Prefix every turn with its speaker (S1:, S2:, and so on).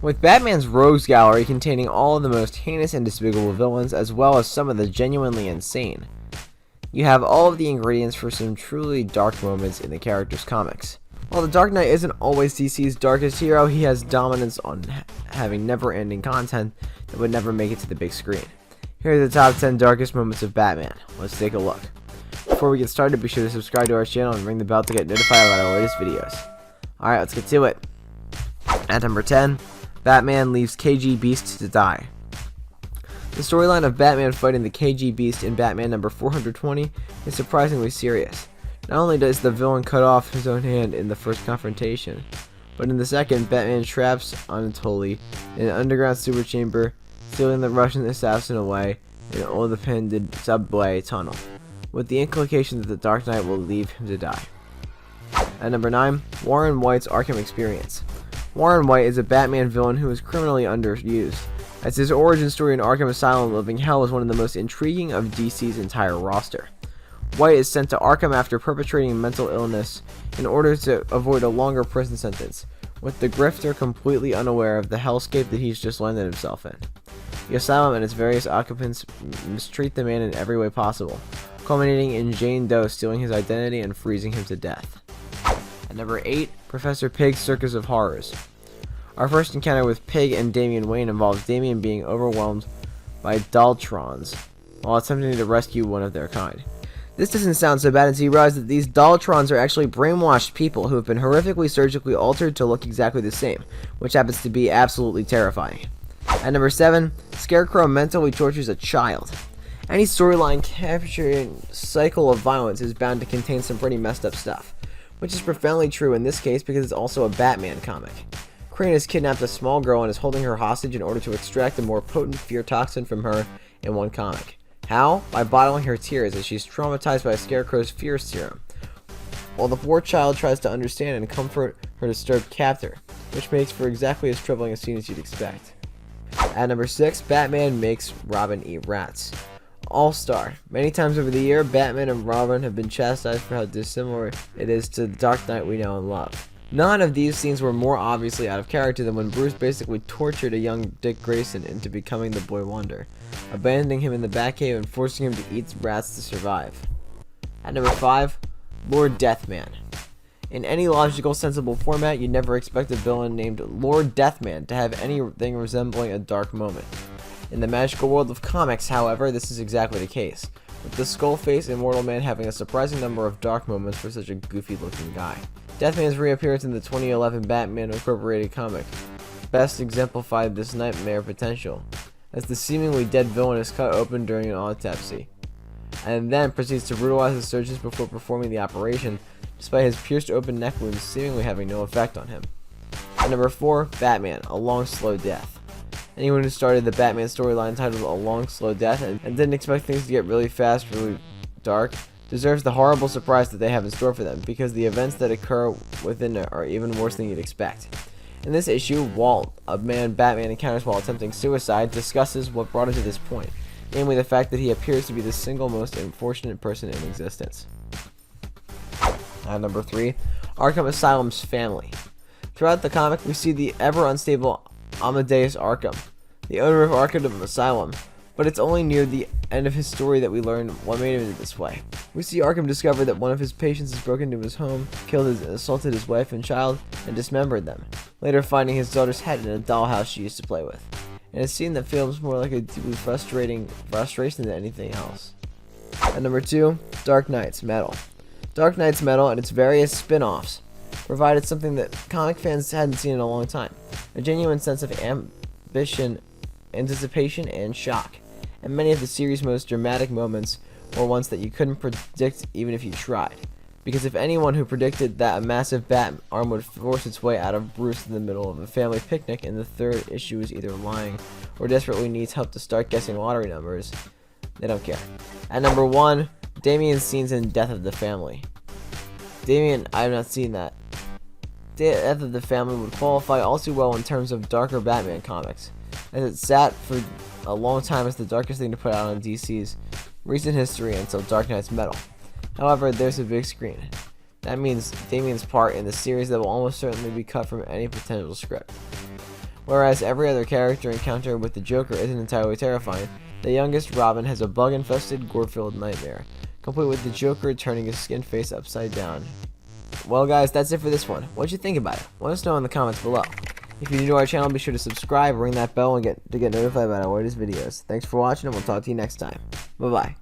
S1: With Batman's rogues gallery containing all of the most heinous and despicable villains, as well as some of the genuinely insane, you have all of the ingredients for some truly dark moments in the character's comics. While the Dark Knight isn't always DC's darkest hero, he has dominance on having never-ending content that would never make it to the big screen. Here are the top 10 darkest moments of Batman. Let's take a look. Before we get started, be sure to subscribe to our channel and ring the bell to get notified about our latest videos. Alright, let's get to it. At number 10, Batman leaves KG Beast to die. The storyline of Batman fighting the KG Beast in Batman number 420 is surprisingly serious. Not only does the villain cut off his own hand in the first confrontation, but in the second, Batman traps Anatoly in an underground sewer chamber, stealing the Russian assassin away in an old-abandoned subway tunnel, with the implication that the Dark Knight will leave him to die. At number 9, Warren White's Arkham experience. Warren White is a Batman villain who is criminally underused, as his origin story in Arkham Asylum Living Hell is one of the most intriguing of DC's entire roster. White is sent to Arkham after perpetrating mental illness in order to avoid a longer prison sentence, with the grifter completely unaware of the hellscape that he's just landed himself in. The asylum and its various occupants mistreat the man in every way possible, culminating in Jane Doe stealing his identity and freezing him to death. At number 8, Professor Pig's Circus of Horrors. Our first encounter with Pig and Damian Wayne involves Damian being overwhelmed by Daltrons while attempting to rescue one of their kind. This doesn't sound so bad until you realize that these Daltrons are actually brainwashed people who have been horrifically surgically altered to look exactly the same, which happens to be absolutely terrifying. At number 7, Scarecrow mentally tortures a child. Any storyline capturing a cycle of violence is bound to contain some pretty messed up stuff, which is profoundly true in this case because it's also a Batman comic. Crane has kidnapped a small girl and is holding her hostage in order to extract a more potent fear toxin from her in one comic. How? By bottling her tears as she's traumatized by Scarecrow's fear serum, while the poor child tries to understand and comfort her disturbed captor, which makes for exactly as troubling a scene as you'd expect. At number 6, Batman makes Robin eat rats. All-star. Many times over the year, Batman and Robin have been chastised for how dissimilar it is to the Dark Knight we know and love. None of these scenes were more obviously out of character than when Bruce basically tortured a young Dick Grayson into becoming the Boy Wonder, abandoning him in the Batcave and forcing him to eat rats to survive. At number 5, Lord Deathman. In any logical, sensible format, you'd never expect a villain named Lord Deathman to have anything resembling a dark moment. In the magical world of comics, however, this is exactly the case, with the Skullface Immortal Man having a surprising number of dark moments for such a goofy-looking guy. Deathman's reappearance in the 2011 Batman Incorporated comic best exemplified this nightmare potential, as the seemingly dead villain is cut open during an autopsy, and then proceeds to brutalize the surgeons before performing the operation, despite his pierced open neck wounds seemingly having no effect on him. At number 4, Batman, A Long Slow Death. Anyone who started the Batman storyline titled A Long Slow Death and didn't expect things to get really fast, really dark, deserves the horrible surprise that they have in store for them, because the events that occur within it are even worse than you'd expect. In this issue, Walt, a man Batman encounters while attempting suicide, discusses what brought him to this point, namely the fact that he appears to be the single most unfortunate person in existence. At number 3, Arkham Asylum's family. Throughout the comic, we see the ever unstable Amadeus Arkham, the owner of Arkham Asylum, but it's only near the end of his story that we learn what made him this way. We see Arkham discover that one of his patients has broken into his home, assaulted his wife and child, and dismembered them, later finding his daughter's head in a dollhouse she used to play with. In a scene that feels more like a deeply frustration than anything else. At number 2, Dark Knight's Metal. Dark Knight's Metal and its various spin-offs provided something that comic fans hadn't seen in a long time, a genuine sense of ambition, anticipation, and shock. And many of the series' most dramatic moments were ones that you couldn't predict even if you tried. Because if anyone who predicted that a massive bat arm would force its way out of Bruce in the middle of a family picnic in the 3rd issue is either lying or desperately needs help to start guessing lottery numbers, they don't care. At number 1, Damian's scenes in Death of the Family. Damian, I have not seen that. Death of the Family would qualify all too well in terms of darker Batman comics, as it sat for a long time as the darkest thing to put out on DC's recent history until Dark Knight's Metal. However, there's a big screen. That means Damian's part in the series that will almost certainly be cut from any potential script. Whereas every other character encounter with the Joker isn't entirely terrifying, the youngest Robin has a bug-infested, gore-filled nightmare, complete with the Joker turning his skin face upside down. Well guys, that's it for this one. What'd you think about it? Let us know in the comments below. If you're new to our channel, be sure to subscribe, ring that bell, and get notified about our latest videos. Thanks for watching, and we'll talk to you next time. Bye-bye.